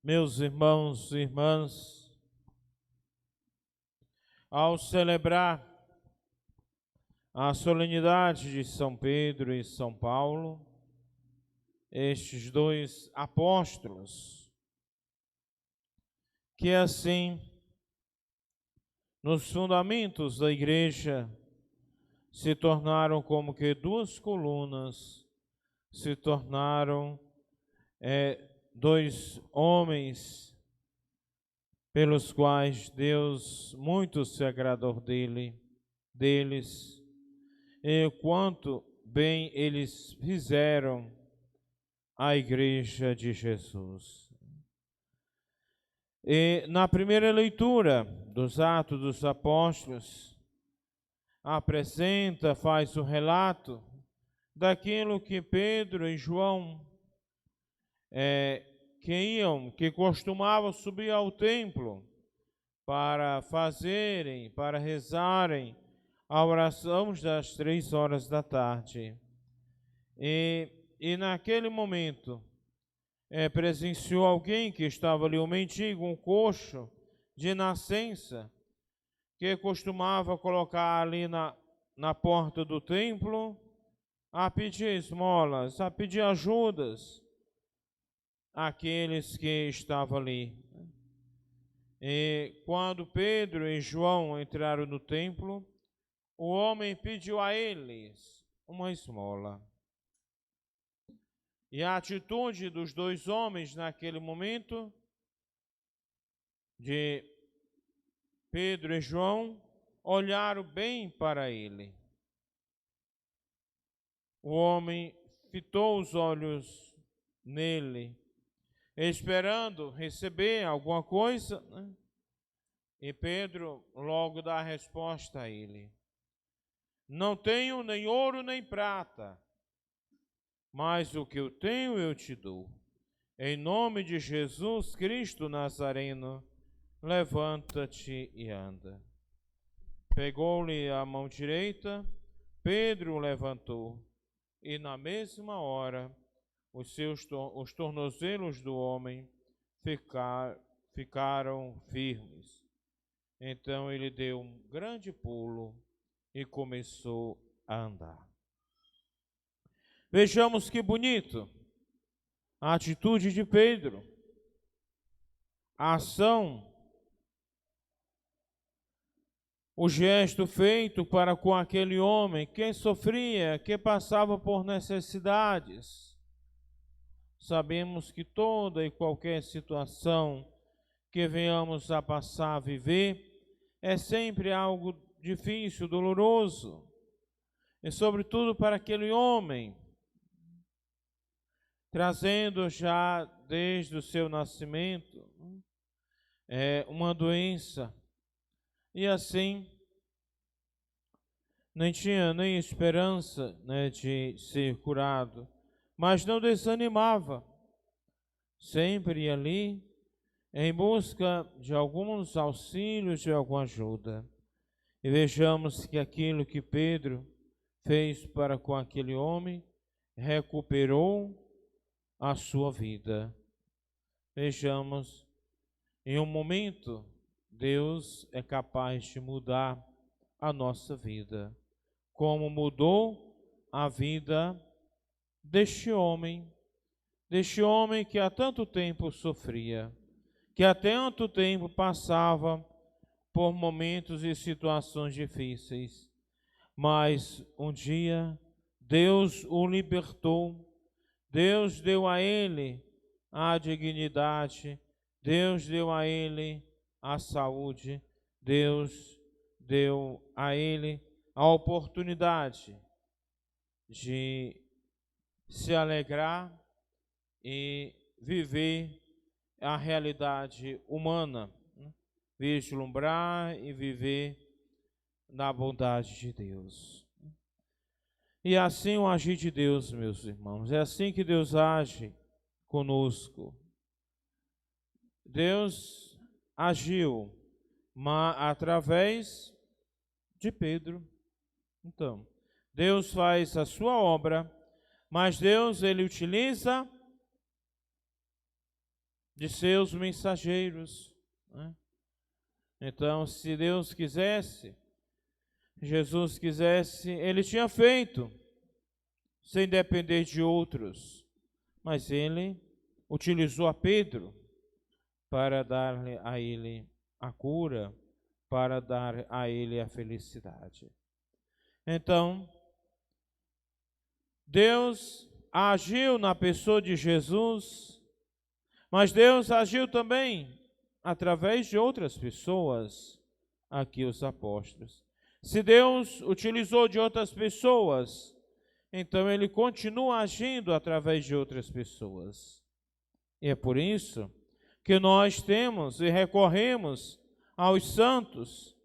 Meus irmãos e irmãs, ao celebrar a solenidade de São Pedro e São Paulo, estes dois apóstolos, que assim, nos fundamentos da igreja, se tornaram como que duas colunas, se tornaram dois homens pelos quais Deus muito se agradou deles, e quanto bem eles fizeram à igreja de Jesus. E na primeira leitura dos Atos dos Apóstolos, faz o relato daquilo que Pedro e João que costumavam subir ao templo para rezarem a oração das 3 horas da tarde. E naquele momento presenciou alguém que estava ali, um mendigo, um coxo de nascença, que costumava colocar ali na porta do templo a pedir esmolas, a pedir ajudas àqueles que estavam ali. E quando Pedro e João entraram no templo, o homem pediu a eles uma esmola. E a atitude dos dois homens naquele momento, de Pedro e João, olharam bem para ele. O homem fitou os olhos nele, esperando receber alguma coisa, né? E Pedro logo dá a resposta a ele: não tenho nem ouro nem prata, mas o que eu tenho eu te dou. Em nome de Jesus Cristo Nazareno, levanta-te e anda. Pegou-lhe a mão direita, Pedro o levantou, e na mesma hora os tornozelos do homem ficaram firmes. Então ele deu um grande pulo e começou a andar. Vejamos que bonito a atitude de Pedro, a ação, o gesto feito para com aquele homem que sofria, que passava por necessidades. Sabemos que toda e qualquer situação que venhamos a passar a viver é sempre algo difícil, doloroso, e sobretudo para aquele homem, trazendo já desde o seu nascimento uma doença, e assim nem tinha nem esperança, né, de ser curado, mas não desanimava, sempre ali em busca de alguns auxílios, de alguma ajuda. E vejamos que aquilo que Pedro fez para com aquele homem recuperou a sua vida. Vejamos, em um momento, Deus é capaz de mudar a nossa vida, como mudou a vida deste homem que há tanto tempo sofria, que há tanto tempo passava por momentos e situações difíceis, mas um dia Deus o libertou, Deus deu a ele a dignidade, Deus deu a ele a saúde, Deus deu a ele a oportunidade de se alegrar e viver a realidade humana, né? Vislumbrar e viver na bondade de Deus. E assim o agir de Deus, meus irmãos, é assim que Deus age conosco. Deus agiu através de Pedro. Então, Deus faz a sua obra, mas Deus, ele utiliza de seus mensageiros, né? Então, se Deus quisesse, Jesus quisesse, ele tinha feito, sem depender de outros, mas ele utilizou a Pedro para dar a ele a cura, para dar a ele a felicidade. Então, Deus agiu na pessoa de Jesus, mas Deus agiu também através de outras pessoas, aqui os apóstolos. Se Deus utilizou de outras pessoas, então Ele continua agindo através de outras pessoas. E é por isso que nós temos e recorremos aos santos,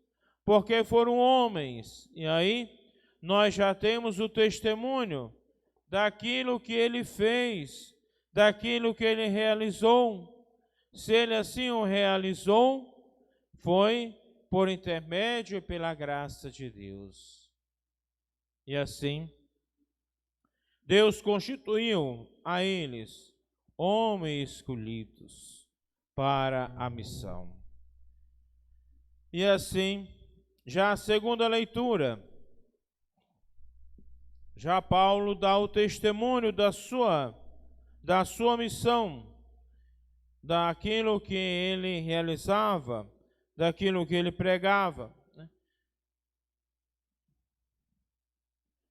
porque foram homens, e aí nós já temos o testemunho daquilo que ele fez, daquilo que ele realizou. Se ele assim o realizou, foi por intermédio e pela graça de Deus. E assim, Deus constituiu a eles homens escolhidos para a missão. E assim, já a segunda leitura, já Paulo dá o testemunho da sua missão, daquilo que ele realizava, daquilo que ele pregava.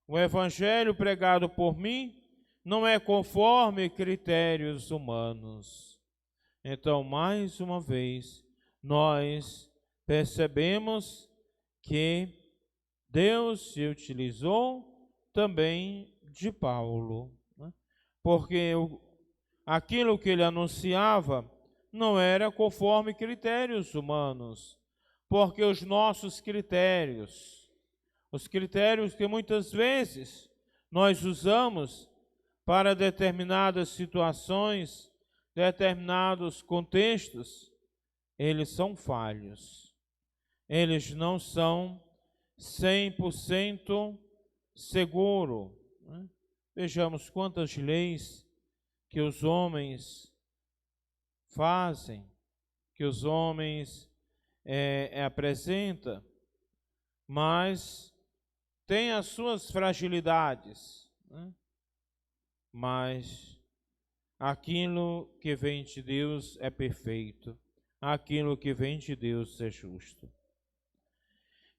O evangelho pregado por mim não é conforme critérios humanos. Então, mais uma vez, nós percebemos que Deus se utilizou também de Paulo, né? Porque aquilo que ele anunciava não era conforme critérios humanos, porque os nossos critérios, os critérios que muitas vezes nós usamos para determinadas situações, determinados contextos, eles são falhos. Eles não são 100% seguros, né? Vejamos quantas leis que os homens fazem, que os homens apresentam, mas tem as suas fragilidades, né? Mas aquilo que vem de Deus é perfeito, aquilo que vem de Deus é justo.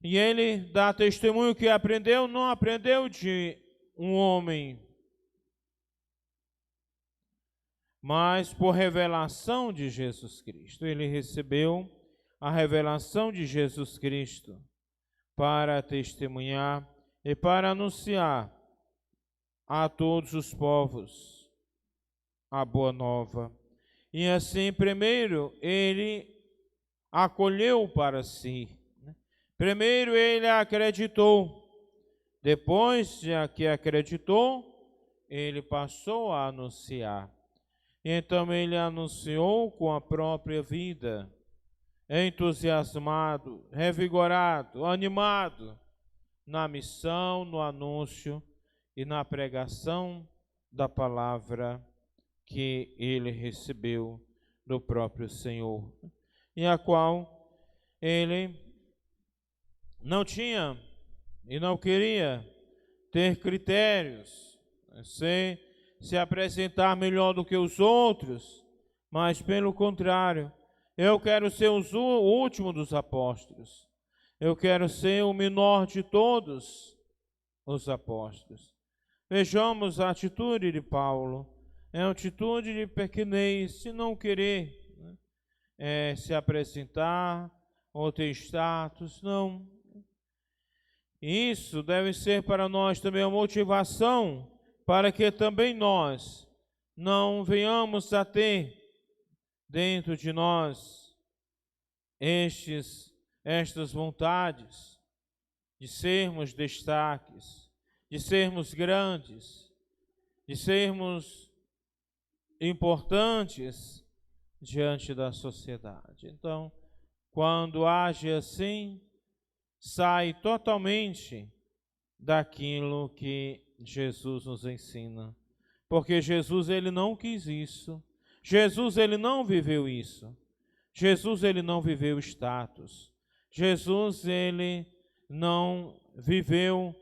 E ele dá testemunho que aprendeu, não aprendeu de um homem, mas por revelação de Jesus Cristo. Ele recebeu a revelação de Jesus Cristo para testemunhar e para anunciar a todos os povos a boa nova. E assim, primeiro, ele acolheu para si. Primeiro, ele acreditou. Depois de que acreditou, ele passou a anunciar. Então ele anunciou com a própria vida, entusiasmado, revigorado, animado na missão, no anúncio e na pregação da palavra que ele recebeu do próprio Senhor, e a qual ele não tinha e não queria ter critérios, se apresentar melhor do que os outros, mas pelo contrário, eu quero ser o último dos apóstolos, eu quero ser o menor de todos os apóstolos. Vejamos a atitude de Paulo, é uma atitude de pequenez, de não querer se apresentar ou ter status, não. Isso deve ser para nós também uma motivação para que também nós não venhamos a ter dentro de nós estas vontades de sermos destaques, de sermos grandes, de sermos importantes diante da sociedade. Então, quando age assim, sai totalmente daquilo que Jesus nos ensina. Porque Jesus, ele não quis isso. Jesus, ele não viveu isso. Jesus, ele não viveu status. Jesus, ele não viveu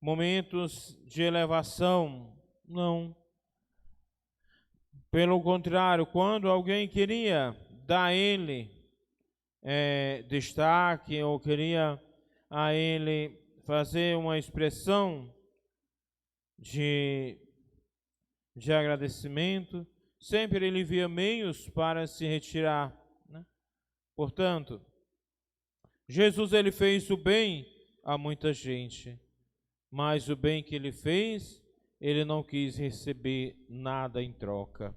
momentos de elevação. Não. Pelo contrário, quando alguém queria dar a ele destaque ou queria a ele fazer uma expressão de agradecimento, sempre ele via meios para se retirar, né? Portanto, Jesus, ele fez o bem a muita gente, mas o bem que ele fez, ele não quis receber nada em troca.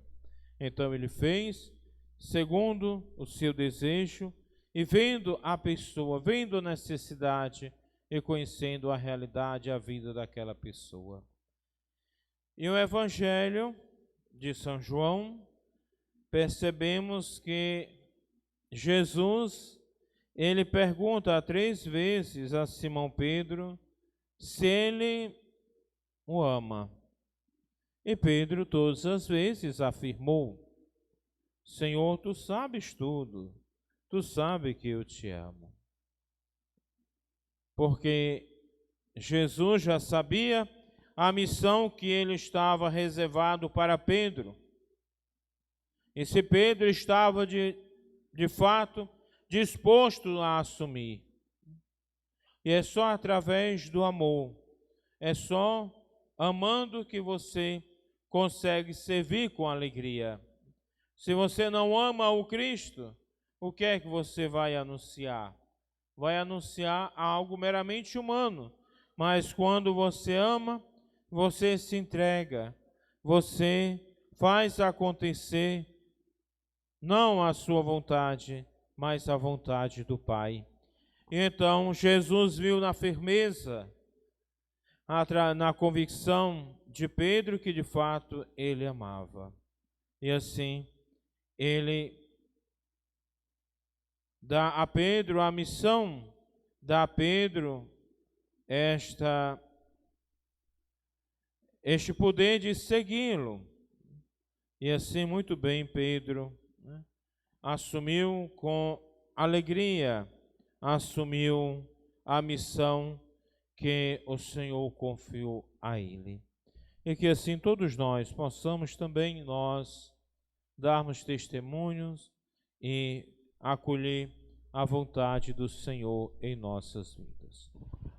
Então ele fez segundo o seu desejo e vendo a pessoa, vendo a necessidade e conhecendo a realidade, a vida daquela pessoa. E o Evangelho de São João, percebemos que Jesus, ele pergunta 3 vezes a Simão Pedro se ele o ama. E Pedro todas as vezes afirmou: Senhor, tu sabes tudo, tu sabes que eu te amo. Porque Jesus já sabia a missão que ele estava reservado para Pedro. E se Pedro estava de fato disposto a assumir. E é só através do amor, é só amando que você consegue servir com alegria. Se você não ama o Cristo, o que é que você vai anunciar? Vai anunciar algo meramente humano. Mas quando você ama, você se entrega, você faz acontecer não a sua vontade, mas a vontade do Pai. E então Jesus viu na firmeza, na convicção de Pedro que de fato ele amava. E assim, ele dá a Pedro a missão, dá a Pedro este poder de segui-lo. E assim, muito bem, Pedro, né, assumiu com alegria, assumiu a missão que o Senhor confiou a ele. E que assim todos nós possamos também nós darmos testemunhos e acolher a vontade do Senhor em nossas vidas.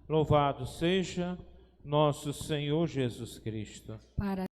Louvado seja nosso Senhor Jesus Cristo. Para